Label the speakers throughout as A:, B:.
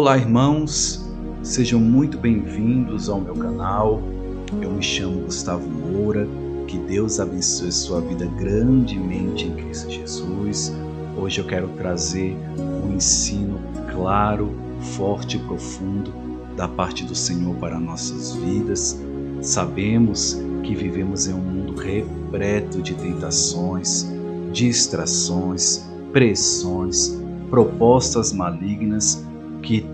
A: Olá, irmãos, sejam muito bem-vindos ao meu canal. Eu me chamo Gustavo Moura. Que Deus abençoe sua vida grandemente em Cristo Jesus. Hoje eu quero trazer um ensino claro, forte e profundo da parte do Senhor para nossas vidas. Sabemos que vivemos em um mundo repleto de tentações, distrações, pressões, propostas malignas que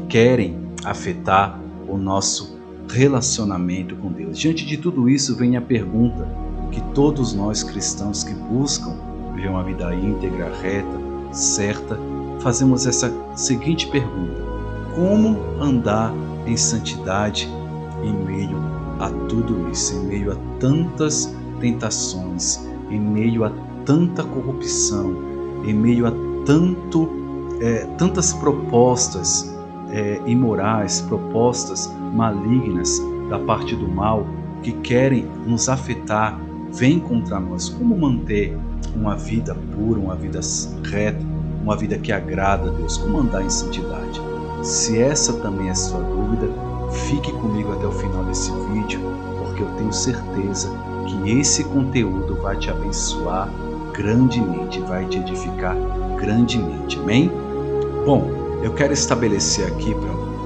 A: querem afetar o nosso relacionamento com Deus. Diante de tudo isso vem a pergunta que todos nós cristãos que buscam viver uma vida íntegra, reta, certa, fazemos essa seguinte pergunta: como andar em santidade em meio a tudo isso, em meio a tantas tentações, em meio a tanta corrupção, em meio a tantas propostas imorais, propostas malignas da parte do mal que querem nos afetar, vêm contra nós. Como manter uma vida pura, uma vida reta, uma vida que agrada a Deus? Como andar em santidade? Se essa também é a sua dúvida, fique comigo até o final desse vídeo, porque eu tenho certeza que esse conteúdo vai te abençoar grandemente, vai te edificar grandemente. Amém? Bom, eu quero estabelecer aqui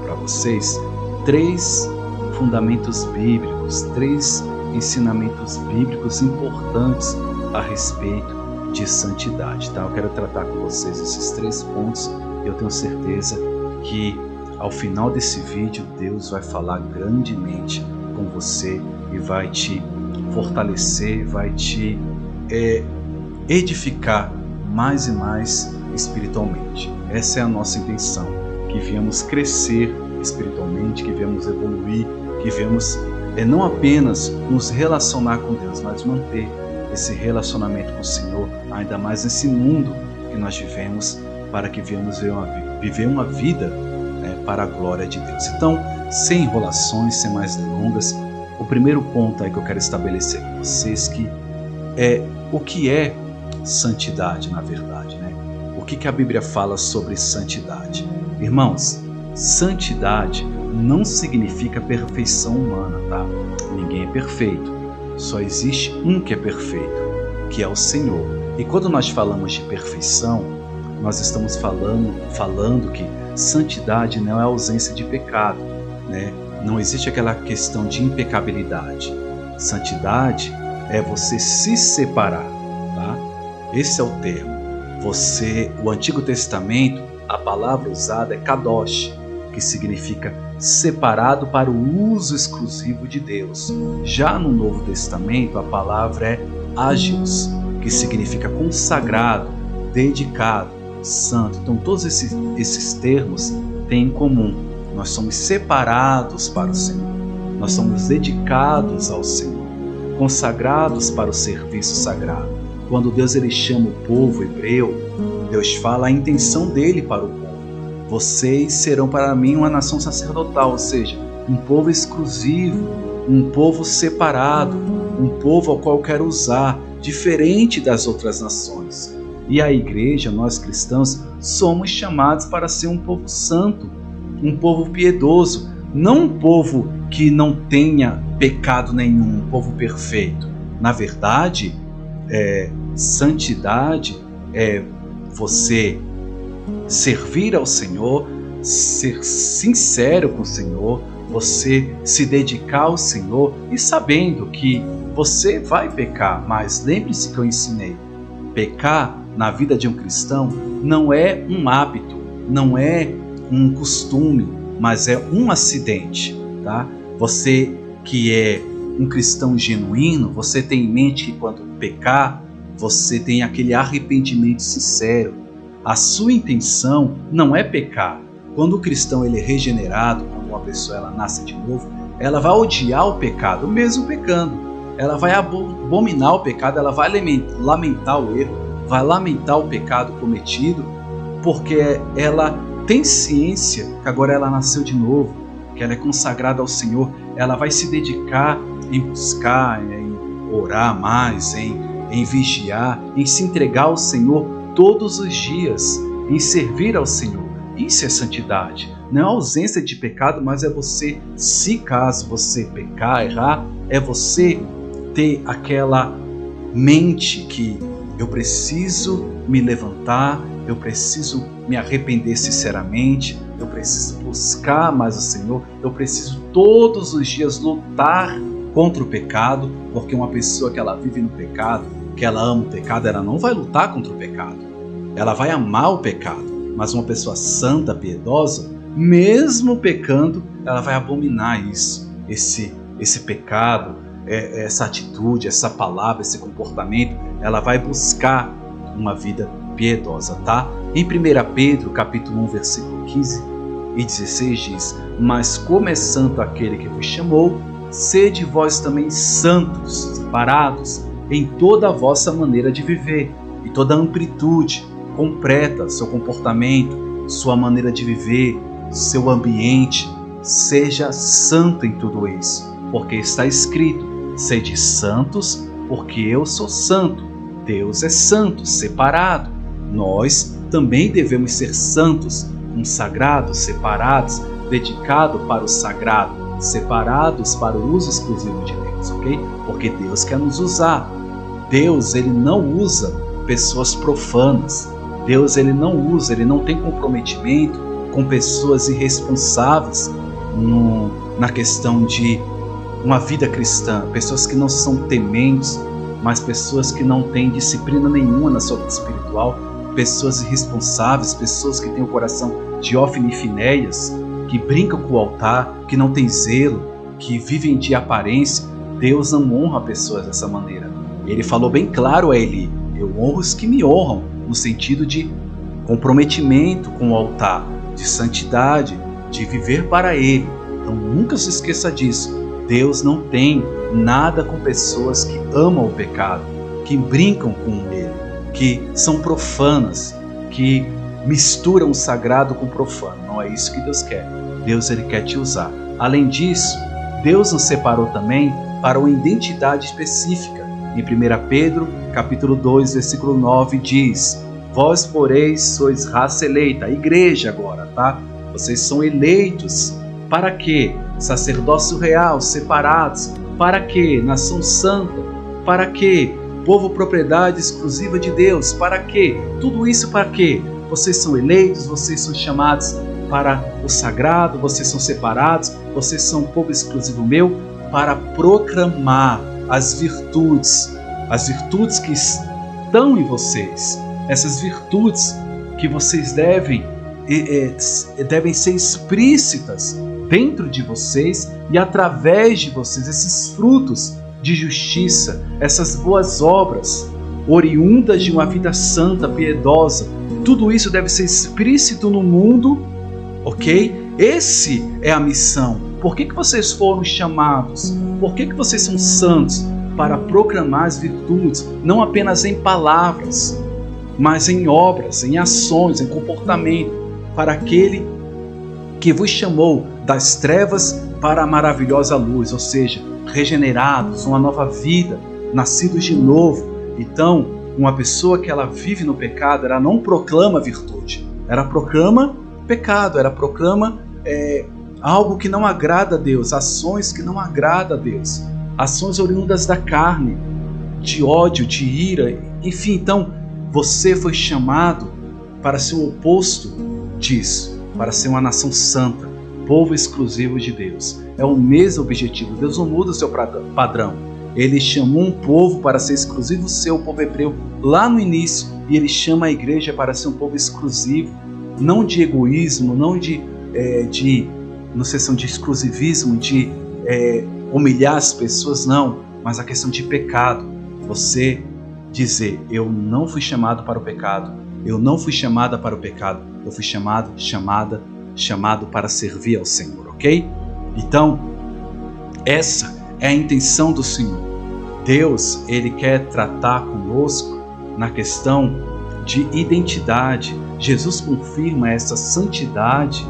A: para vocês 3 fundamentos bíblicos, 3 ensinamentos bíblicos importantes a respeito de santidade, tá? Eu quero tratar com vocês esses 3 pontos e eu tenho certeza que ao final desse vídeo Deus vai falar grandemente com você e vai te fortalecer, vai te edificar mais e mais espiritualmente. Essa é a nossa intenção, que viemos crescer espiritualmente, que viemos evoluir, que viemos não apenas nos relacionar com Deus, mas manter esse relacionamento com o Senhor, ainda mais nesse mundo que nós vivemos, para que viemos viver uma vida para a glória de Deus. Então, sem enrolações, sem mais delongas, o primeiro ponto aí que eu quero estabelecer com vocês o que é santidade, na verdade, né? O que a Bíblia fala sobre santidade? Irmãos, santidade não significa perfeição humana, tá? Ninguém é perfeito. Só existe um que é perfeito, que é o Senhor. E quando nós falamos de perfeição, nós estamos falando que santidade não é ausência de pecado, né? Não existe aquela questão de impecabilidade. Santidade é você se separar, tá? Esse é o termo. O Antigo Testamento, a palavra usada é kadosh, que significa separado para o uso exclusivo de Deus. Já no Novo Testamento, a palavra é hagios, que significa consagrado, dedicado, santo. Então todos esses termos têm em comum: nós somos separados para o Senhor, nós somos dedicados ao Senhor, consagrados para o serviço sagrado. Quando Deus chama o povo hebreu, Deus fala a intenção dele para o povo: vocês serão para mim uma nação sacerdotal, ou seja, um povo exclusivo, um povo separado, um povo ao qual eu quero usar, diferente das outras nações. E a igreja, nós cristãos, somos chamados para ser um povo santo, um povo piedoso, não um povo que não tenha pecado nenhum, um povo perfeito. Na verdade, santidade é você servir ao Senhor, ser sincero com o Senhor, você se dedicar ao Senhor e sabendo que você vai pecar. Mas lembre-se que eu ensinei: pecar na vida de um cristão não é um hábito, não é um costume, mas é um acidente, tá? Você que é um cristão genuíno, você tem em mente que quando pecar, você tem aquele arrependimento sincero. A sua intenção não é pecar. Quando o cristão é regenerado, quando uma pessoa nasce de novo, ela vai odiar o pecado, mesmo pecando. Ela vai abominar o pecado, ela vai lamentar o erro, vai lamentar o pecado cometido, porque ela tem ciência que agora ela nasceu de novo, que ela é consagrada ao Senhor. Ela vai se dedicar em buscar, em orar mais, em vigiar, em se entregar ao Senhor todos os dias, em servir ao Senhor. Isso é santidade. Não é a ausência de pecado, mas é você, se caso você pecar, errar, é você ter aquela mente que eu preciso me levantar, eu preciso me arrepender sinceramente, eu preciso buscar mais o Senhor, eu preciso todos os dias lutar contra o pecado, porque uma pessoa que ela vive no pecado, que ela ama o pecado, ela não vai lutar contra o pecado, ela vai amar o pecado. Mas uma pessoa santa, piedosa, mesmo pecando, ela vai abominar isso, esse pecado, essa atitude, essa palavra, esse comportamento. Ela vai buscar uma vida piedosa, tá? Em 1 Pedro, capítulo 1, versículo 15 e 16 diz: mas como é santo aquele que vos chamou, sede vós também santos, separados em toda a vossa maneira de viver, e toda a amplitude completa, seu comportamento, sua maneira de viver, seu ambiente, seja santo em tudo isso, porque está escrito: sede santos, porque eu sou santo. Deus é santo, separado. Nós também devemos ser santos, consagrados, separados, dedicados para o sagrado, separados para o uso exclusivo de Deus, ok? Porque Deus quer nos usar. Deus, ele não usa pessoas profanas. Deus, ele não tem comprometimento com pessoas irresponsáveis na questão de uma vida cristã, pessoas que não são tementes, mas pessoas que não têm disciplina nenhuma na sua vida espiritual, pessoas irresponsáveis, pessoas que têm o coração de Ófine e Finéias, que brincam com o altar, que não têm zelo, que vivem de aparência. Deus não honra pessoas dessa maneira. Ele falou bem claro a Eli: eu honro os que me honram, no sentido de comprometimento com o altar, de santidade, de viver para Ele. Então nunca se esqueça disso. Deus não tem nada com pessoas que amam o pecado, que brincam com Ele, que são profanas, que misturam o sagrado com o profano. Não é isso que Deus quer. Deus, ele quer te usar. Além disso, Deus nos separou também para uma identidade específica. Em 1 Pedro, capítulo 2, versículo 9, diz: vós, porém, sois raça eleita, a igreja agora, tá? Vocês são eleitos. Para quê? Sacerdócio real, separados. Para quê? Nação santa. Para quê? Povo propriedade exclusiva de Deus. Para quê? Tudo isso para quê? Vocês são eleitos, vocês são chamados para o sagrado, vocês são separados, vocês são um povo exclusivo meu, para proclamar as virtudes que estão em vocês, essas virtudes que vocês devem ser explícitas dentro de vocês e através de vocês, esses frutos de justiça, essas boas obras, oriundas de uma vida santa, piedosa. Tudo isso deve ser explícito no mundo, ok? Esse é a missão. Por que vocês foram chamados? Por que vocês são santos? Para proclamar as virtudes, não apenas em palavras, mas em obras, em ações, em comportamento, para aquele que vos chamou das trevas para a maravilhosa luz, ou seja, regenerados, uma nova vida, nascidos de novo. Então, uma pessoa que ela vive no pecado, ela não proclama virtude, ela proclama pecado, ela proclama algo que não agrada a Deus, ações que não agradam a Deus, ações oriundas da carne, de ódio, de ira, enfim. Então, você foi chamado para ser o oposto disso, para ser uma nação santa, povo exclusivo de Deus. É o mesmo objetivo. Deus não muda o seu padrão. Ele chamou um povo para ser exclusivo seu, o povo hebreu, lá no início, e ele chama a igreja para ser um povo exclusivo, não de egoísmo, não de exclusivismo, de humilhar as pessoas, não, mas a questão de pecado. Você dizer: eu não fui chamado para o pecado, eu não fui chamada para o pecado, eu fui chamado para servir ao Senhor, ok? Então, essa é a intenção do Senhor. Deus, ele quer tratar conosco na questão de identidade. Jesus confirma essa santidade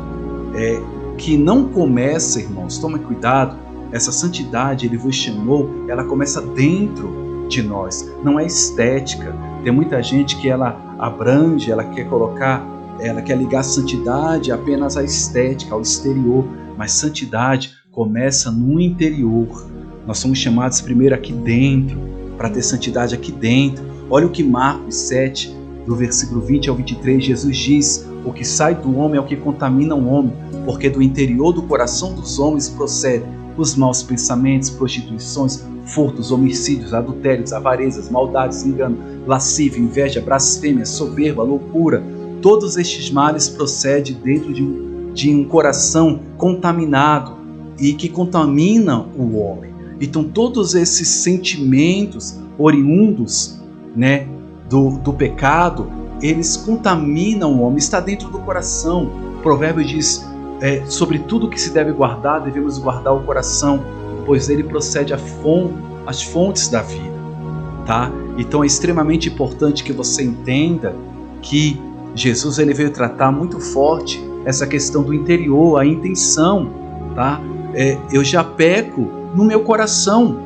A: que não começa, irmãos, tome cuidado, essa santidade, ele vos chamou, ela começa dentro de nós, não é estética. Tem muita gente que ela abrange, ela quer colocar ela quer ligar santidade apenas à estética, ao exterior, mas santidade começa no interior. Nós somos chamados primeiro aqui dentro, para ter santidade aqui dentro. Olha o que Marcos 7, do versículo 20 ao 23, Jesus diz: o que sai do homem é o que contamina o homem, porque do interior do coração dos homens procedem os maus pensamentos, prostituições, furtos, homicídios, adultérios, avarezas, maldades, engano, lascívia, inveja, blasfêmia, soberba, loucura. Todos estes males procedem dentro de um coração contaminado e que contamina o homem. Então todos esses sentimentos oriundos, né, do pecado, eles contaminam o homem, está dentro do coração. O provérbio diz, sobre tudo que se deve guardar, devemos guardar o coração, pois dele procede as fontes da vida, tá? Então é extremamente importante que você entenda que Jesus ele veio tratar muito forte essa questão do interior, a intenção, tá? Eu já peco no meu coração.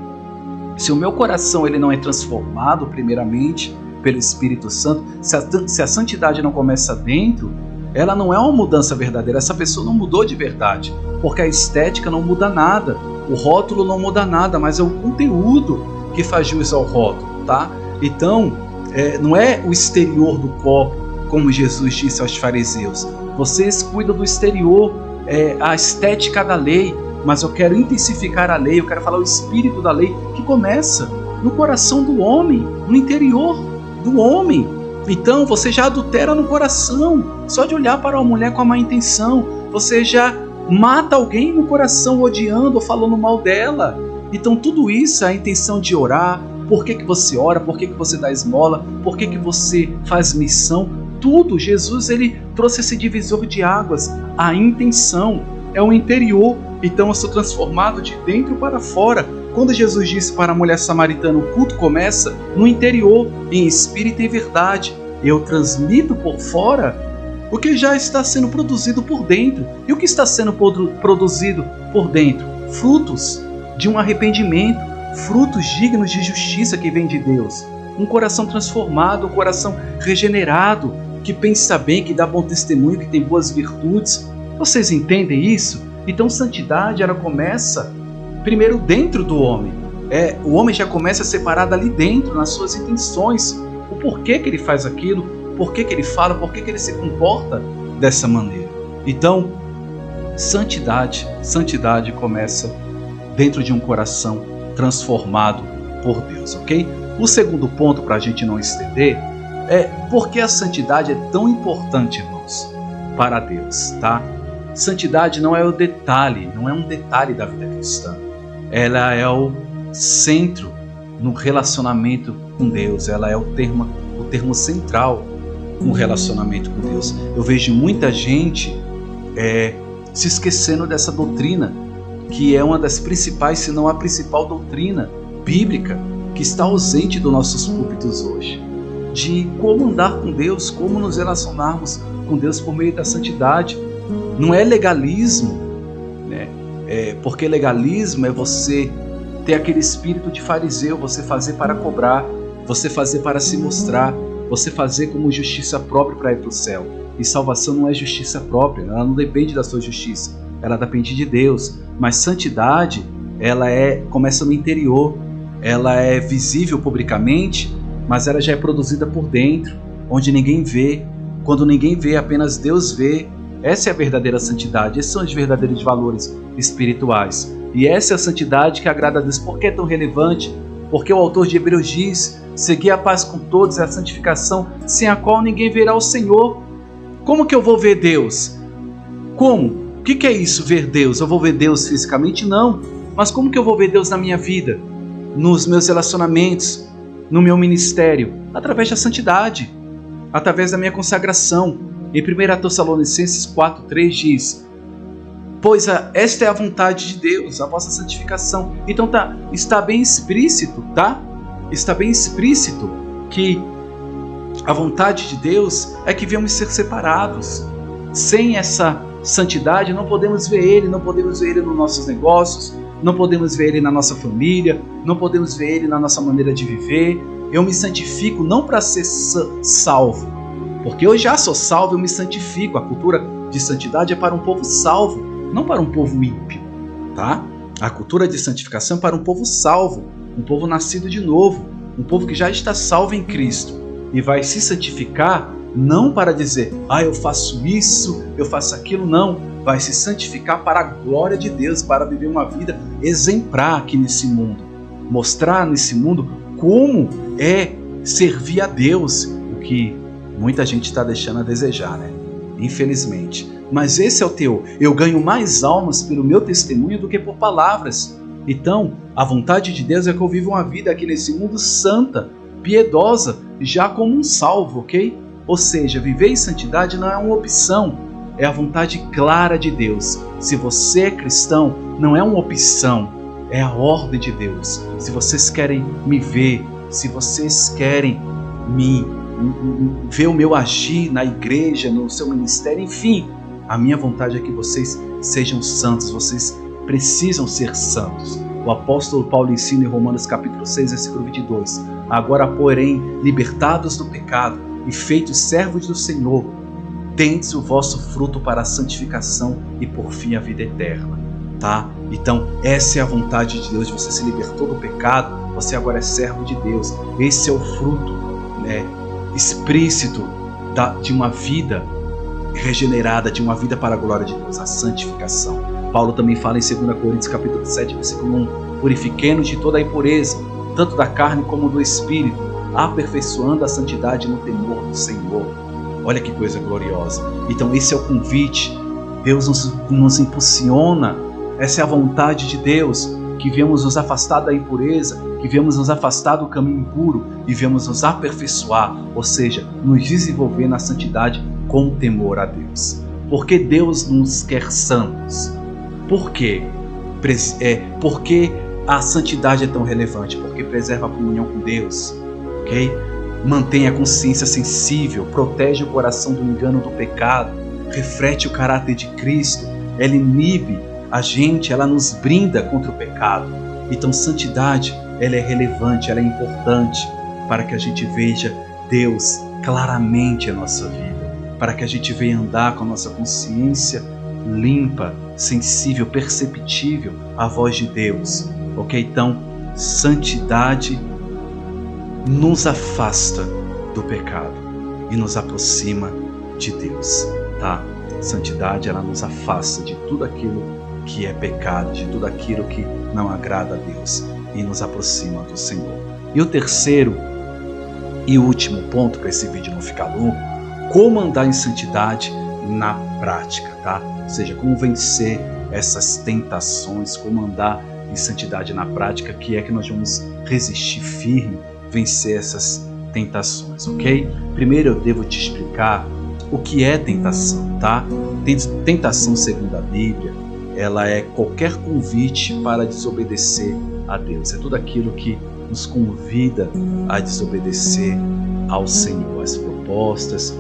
A: Se o meu coração ele não é transformado primeiramente pelo Espírito Santo, se a santidade não começa dentro, ela não é uma mudança verdadeira. Essa pessoa não mudou de verdade, porque a estética não muda nada, o rótulo não muda nada, mas é o conteúdo que faz jus ao rótulo, tá? Então, não é o exterior do copo, como Jesus disse aos fariseus. Vocês cuidam do exterior, a estética da lei, mas eu quero intensificar a lei, eu quero falar o espírito da lei, que começa no coração do homem, no interior do homem. Então você já adultera no coração, só de olhar para uma mulher com a má intenção, você já mata alguém no coração odiando ou falando mal dela. Então tudo isso é a intenção de orar. Por que você ora? Por que você dá esmola? Por que você faz missão? Tudo, Jesus ele trouxe esse divisor de águas, a intenção, é o interior. Então eu sou transformado de dentro para fora. Quando Jesus disse para a mulher samaritana, o culto começa no interior, em espírito e verdade. Eu transmito por fora o que já está sendo produzido por dentro. E o que está sendo produzido por dentro? Frutos de um arrependimento, frutos dignos de justiça que vem de Deus. Um coração transformado, um coração regenerado, que pensa bem, que dá bom testemunho, que tem boas virtudes. Vocês entendem isso? Então santidade ela começa primeiro dentro do homem. O homem já começa a separar dali dentro, nas suas intenções, o porquê que ele faz aquilo, porquê que ele fala, porquê que ele se comporta dessa maneira. Então, santidade começa dentro de um coração transformado por Deus, ok? O segundo ponto, para a gente não estender, é por que a santidade é tão importante, irmãos, para Deus, tá? Santidade não é o detalhe, não é um detalhe da vida cristã. Ela é o centro no relacionamento com Deus. Ela é o termo central no relacionamento com Deus. Eu vejo muita gente se esquecendo dessa doutrina, que é uma das principais, se não a principal doutrina bíblica, que está ausente dos nossos púlpitos hoje. De como andar com Deus, como nos relacionarmos com Deus por meio da santidade. Não é legalismo, né? Porque legalismo é você ter aquele espírito de fariseu, você fazer para cobrar, você fazer para se mostrar, você fazer como justiça própria para ir para o céu. E salvação não é justiça própria, ela não depende da sua justiça, ela depende de Deus. Mas santidade, ela começa no interior, ela é visível publicamente, mas ela já é produzida por dentro, onde ninguém vê. Quando ninguém vê, apenas Deus vê. Essa é a verdadeira santidade, esses são os verdadeiros valores espirituais. E essa é a santidade que agrada a Deus. Por que é tão relevante? Porque o autor de Hebreus diz: seguir a paz com todos e a santificação, sem a qual ninguém verá o Senhor. Como que eu vou ver Deus? Como? O que é isso, ver Deus? Eu vou ver Deus fisicamente? Não. Mas como que eu vou ver Deus na minha vida? Nos meus relacionamentos? No meu ministério? Através da santidade. Através da minha consagração. Em 1 Tessalonicenses 4:3 diz: pois esta é a vontade de Deus, a vossa santificação. Então está bem explícito, tá? Está bem explícito que a vontade de Deus é que viemos ser separados. Sem essa santidade não podemos ver Ele, não podemos ver Ele nos nossos negócios, não podemos ver Ele na nossa família, não podemos ver Ele na nossa maneira de viver. Eu me santifico não para ser salvo, Porque eu já sou salvo, eu me santifico. A cultura de santidade é para um povo salvo, não para um povo ímpio, tá? A cultura de santificação é para um povo salvo, um povo nascido de novo, um povo que já está salvo em Cristo e vai se santificar não para dizer, eu faço isso, eu faço aquilo, não. Vai se santificar para a glória de Deus, para viver uma vida exemplar aqui nesse mundo. Mostrar nesse mundo como é servir a Deus, o que muita gente está deixando a desejar, né? Infelizmente. Mas esse é o teor. Eu ganho mais almas pelo meu testemunho do que por palavras. Então, a vontade de Deus é que eu viva uma vida aqui nesse mundo santa, piedosa, já como um salvo, ok? Ou seja, viver em santidade não é uma opção, é a vontade clara de Deus. Se você é cristão, não é uma opção, é a ordem de Deus. Se vocês querem me ver, se vocês querem ver o meu agir na igreja, no seu ministério, enfim, a minha vontade é que vocês sejam santos, vocês precisam ser santos. O apóstolo Paulo ensina em Romanos capítulo 6, versículo 22, agora, porém, libertados do pecado e feitos servos do Senhor, tendes o vosso fruto para a santificação e por fim a vida eterna, tá? Então essa é a vontade de Deus, você se libertou do pecado, você agora é servo de Deus. Esse é o fruto, né, explícito de uma vida regenerada, de uma vida para a glória de Deus, a santificação. Paulo também fala em 2 Coríntios capítulo 7, versículo 1, purifiquemo-nos de toda a impureza, tanto da carne como do espírito, aperfeiçoando a santidade no temor do Senhor. Olha que coisa gloriosa. Então esse é o convite. Deus nos impulsiona. Essa é a vontade de Deus, que viemos nos afastar da impureza, que viemos nos afastar do caminho impuro e viemos nos aperfeiçoar, ou seja, nos desenvolver na santidade com temor a Deus. Porque Deus nos quer santos. Por quê? Porque a santidade é tão relevante, porque preserva a comunhão com Deus, ok? Mantém a consciência sensível, protege o coração do engano do pecado, reflete o caráter de Cristo, ela inibe a gente, ela nos brinda contra o pecado. Então santidade, ela é relevante, ela é importante para que a gente veja Deus claramente em nossa vida, para que a gente venha andar com a nossa consciência limpa, sensível, perceptível à voz de Deus, ok? Então, santidade nos afasta do pecado e nos aproxima de Deus, tá? Santidade, ela nos afasta de tudo aquilo que é pecado, de tudo aquilo que não agrada a Deus e nos aproxima do Senhor. E o terceiro e último ponto, para esse vídeo não ficar longo, como andar em santidade na prática, tá? Ou seja, como vencer essas tentações, como andar em santidade na prática, que é que nós vamos resistir firme, vencer essas tentações, ok? Primeiro eu devo te explicar o que é tentação, tá? Tentação, segundo a Bíblia, ela é qualquer convite para desobedecer a Deus. É tudo aquilo que nos convida a desobedecer ao Senhor. As propostas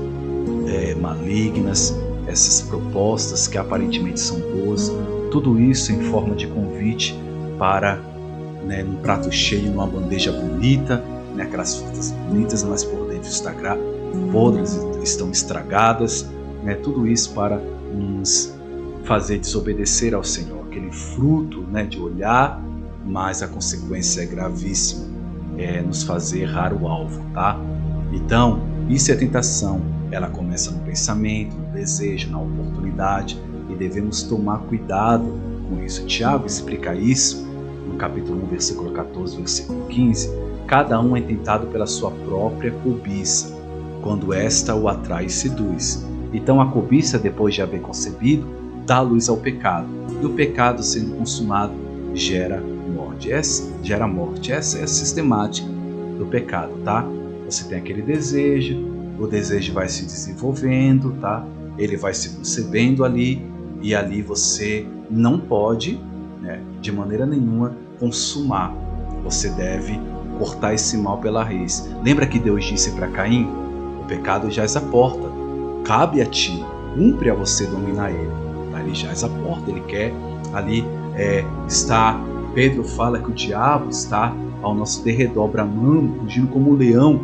A: malignas, essas propostas que aparentemente são boas, tudo isso em forma de convite para, num prato cheio, numa bandeja bonita, aquelas frutas bonitas, mas por dentro podres, estão estragadas, tudo isso para nos fazer desobedecer ao Senhor, aquele fruto de olhar, mas a consequência é gravíssima, é nos fazer errar o alvo, tá? Então, isso é tentação, ela começa no pensamento, no desejo, na oportunidade, e devemos tomar cuidado com isso. Tiago explica isso no capítulo 1, versículo 14, versículo 15, cada um é tentado pela sua própria cobiça, quando esta o atrai e seduz. Então a cobiça, depois de haver concebido, dá luz ao pecado, e o pecado, sendo consumado, gera morte. Essa é a sistemática do pecado, tá? Você tem aquele desejo, o desejo vai se desenvolvendo, tá? Ele vai se concebendo ali, e ali você não pode, de maneira nenhuma, consumar. Você deve cortar esse mal pela raiz. Lembra que Deus disse para Caim? O pecado jaz à porta, cabe a ti, cumpre a você dominar ele. Ele jaz à porta, ele quer ali estar. Pedro fala que o diabo está ao nosso derredor, bramando, fugindo como um leão,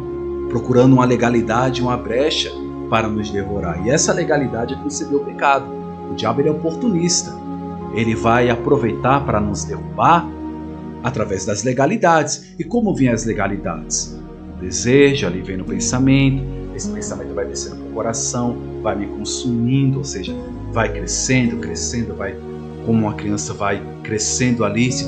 A: procurando uma legalidade, uma brecha para nos devorar. E essa legalidade é conceber o pecado. O diabo ele é oportunista. Ele vai aproveitar para nos derrubar através das legalidades. E como vêm as legalidades? O desejo, ali vem no pensamento. Esse pensamento vai descendo para o coração, vai me consumindo, ou seja, vai crescendo, vai como uma criança vai crescendo ali, se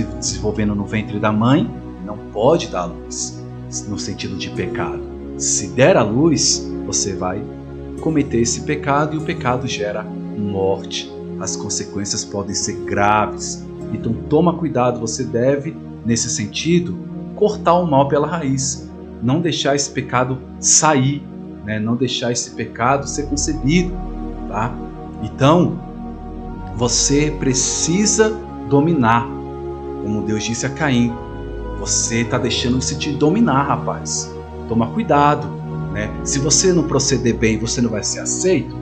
A: desenvolvendo no ventre da mãe. Não pode dar luz no sentido de pecado. Se der a luz, você vai cometer esse pecado e o pecado gera morte. As consequências podem ser graves. Então toma cuidado, você deve, nesse sentido, cortar o mal pela raiz. Não deixar esse pecado sair, né? Não deixar esse pecado ser concebido. Tá? Então, você precisa dominar. Como Deus disse a Caim, você está deixando-se te dominar, rapaz. Toma cuidado, né? Se você não proceder bem, você não vai ser aceito.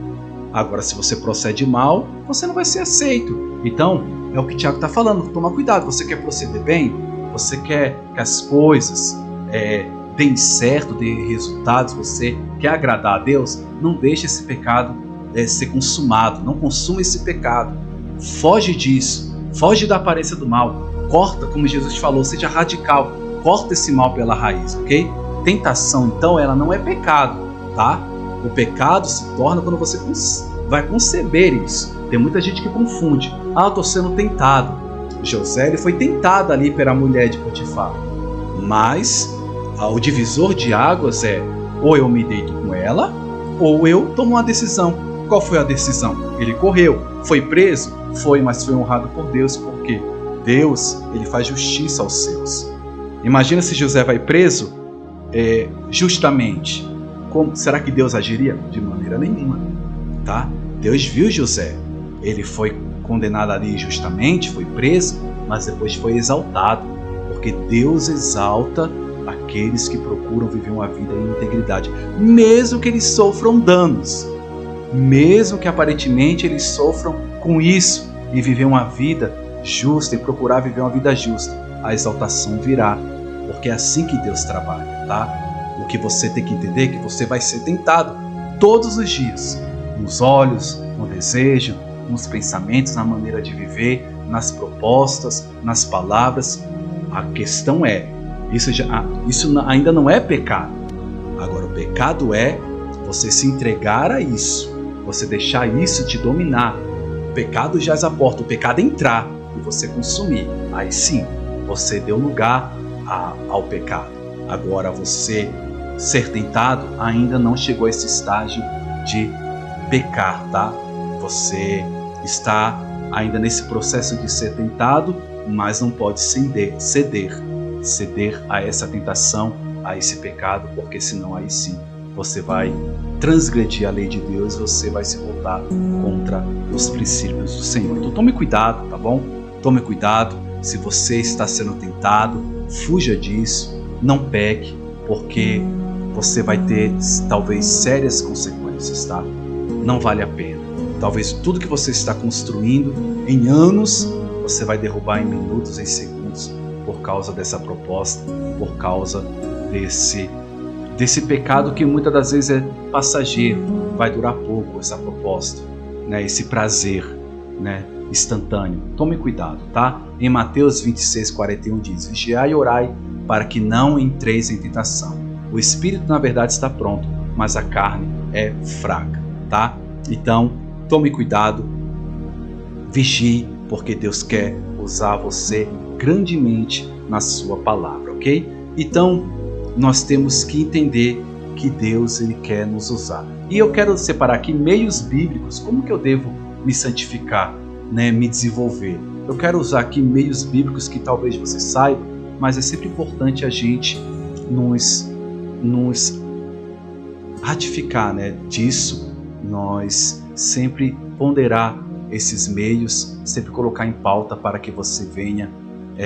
A: Agora, se você procede mal, você não vai ser aceito. Então, é o que o Tiago está falando. Toma cuidado. Você quer proceder bem? Você quer que as coisas deem certo, deem resultados? Você quer agradar a Deus? Não deixe esse pecado ser consumado. Não consuma esse pecado. Foge disso. Foge da aparência do mal. Corta, como Jesus falou, seja radical. Corta esse mal pela raiz, ok? Tentação, então, ela não é pecado, tá? O pecado se torna quando você vai conceber isso. Tem muita gente que confunde. Eu estou sendo tentado. José ele foi tentado ali pela mulher de Potifar. Mas o divisor de águas é ou eu me deito com ela ou eu tomo uma decisão. Qual foi a decisão? Ele correu. Foi preso? Foi, mas foi honrado por Deus. Por quê? Deus, ele faz justiça aos seus. Imagina se José vai preso justamente. Será que Deus agiria? De maneira nenhuma. Tá? Deus viu José. Ele foi condenado ali injustamente, foi preso, mas depois foi exaltado. Porque Deus exalta aqueles que procuram viver uma vida em integridade. Mesmo que eles sofram danos. Mesmo que aparentemente eles sofram com isso e viver uma vida justa e procurar viver uma vida justa, a exaltação virá, porque é assim que Deus trabalha, tá? O que você tem que entender é que você vai ser tentado todos os dias, nos olhos, no desejo, nos pensamentos, na maneira de viver, nas propostas, nas palavras. A questão é, isso ainda não é pecado. Agora, o pecado é você se entregar a isso, você deixar isso te dominar. O pecado já a porta, o pecado entrar e você consumir. Aí sim, você deu lugar ao pecado. Agora, você ser tentado ainda não chegou a esse estágio de pecar, tá? Você está ainda nesse processo de ser tentado, mas não pode ceder a essa tentação, a esse pecado, porque senão aí sim você vai transgredir a lei de Deus, você vai se voltar contra os princípios do Senhor. Então tome cuidado, tá bom? Tome cuidado. Se você está sendo tentado, fuja disso, não peque, porque você vai ter talvez sérias consequências, tá? Não vale a pena. Talvez tudo que você está construindo em anos, você vai derrubar em minutos, em segundos, por causa dessa proposta, por causa desse pecado que muitas das vezes é passageiro, vai durar pouco essa proposta, né? Esse prazer, né? Instantâneo. Tome cuidado, tá? Em Mateus 26:41 diz: vigiai e orai para que não entreis em tentação. O espírito na verdade está pronto, mas a carne é fraca, tá? Então, tome cuidado, vigie, porque Deus quer usar você grandemente na sua palavra, ok? Então, nós temos que entender que Deus ele quer nos usar. E eu quero separar aqui meios bíblicos, como que eu devo me santificar, né, me desenvolver. Eu quero usar aqui meios bíblicos que talvez você saiba, mas é sempre importante a gente nos ratificar, né, disso, nós sempre ponderar esses meios, sempre colocar em pauta para que você venha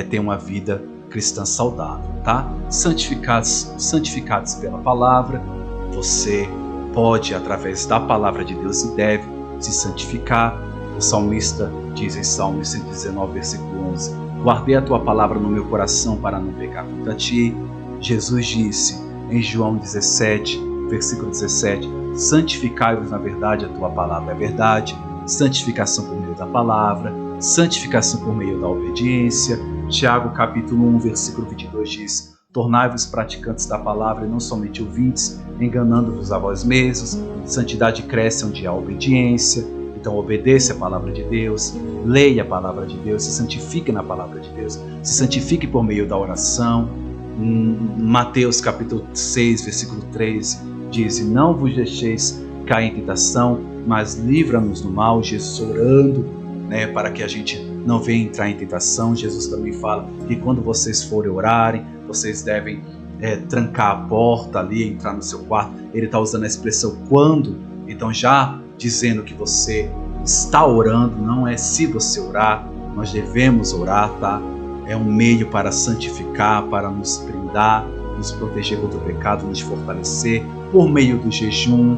A: ter uma vida cristã saudável, tá? Santificados pela palavra, você pode, através da palavra de Deus, e deve se santificar. O salmista diz em Salmo 119, versículo 11: guardei a tua palavra no meu coração para não pecar contra ti. Jesus disse em João 17, versículo 17, santificai-vos na verdade, a tua palavra é verdade. Santificação por meio da palavra, santificação por meio da obediência. Tiago capítulo 1, versículo 22 diz: tornai-vos praticantes da palavra e não somente ouvintes, enganando-vos a vós mesmos. Santidade cresce onde há obediência. Então obedeça a palavra de Deus, leia a palavra de Deus, se santifique na palavra de Deus, se santifique por meio da oração. Mateus capítulo 6, versículo 13 diz: não vos deixeis cair em tentação, mas livra-nos do mal. Jesus orando, para que a gente não venha entrar em tentação. Jesus também fala que quando vocês forem orarem, vocês devem trancar a porta ali, entrar no seu quarto. Ele está usando a expressão quando, então já dizendo que você está orando, não é se você orar, nós devemos orar, tá? É um meio para santificar, para nos brindar, nos proteger contra o pecado, nos fortalecer por meio do jejum,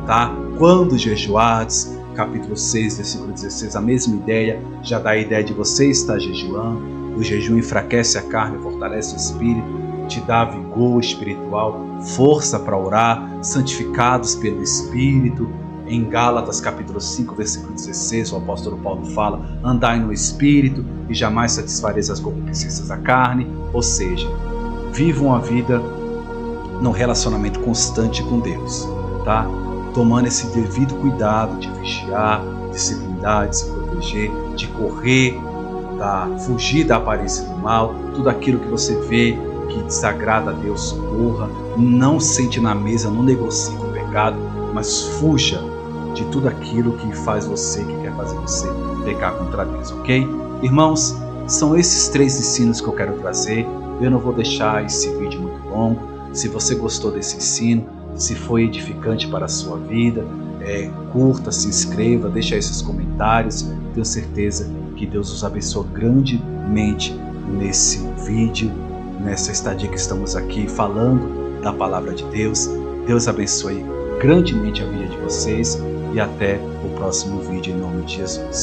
A: tá? Quando jejuardes, capítulo 6, versículo 16, a mesma ideia, já dá a ideia de você estar jejuando. O jejum enfraquece a carne, fortalece o espírito, te dá vigor espiritual, força para orar, santificados pelo Espírito. Em Gálatas capítulo 5, versículo 16, o apóstolo Paulo fala: andai no Espírito e jamais satisfareis as concupiscências da carne. Ou seja, vivam a vida no relacionamento constante com Deus, tá? Tomando esse devido cuidado de vigiar, de se blindar, de se proteger, de correr, tá? Fugir da aparência do mal. Tudo aquilo que você vê que desagrada a Deus, corra. Não sente na mesa, não negocie com o pecado, mas fuja de tudo aquilo que faz você, que quer fazer você pecar contra Deus, ok? Irmãos, são esses 3 ensinos que eu quero trazer. Eu não vou deixar esse vídeo muito longo. Se você gostou desse ensino, se foi edificante para a sua vida, curta, se inscreva, deixa aí seus comentários. Tenho certeza que Deus os abençoa grandemente nesse vídeo, nessa estadia que estamos aqui falando da palavra de Deus. Deus abençoe grandemente a vida de vocês e até o próximo vídeo em nome de Jesus.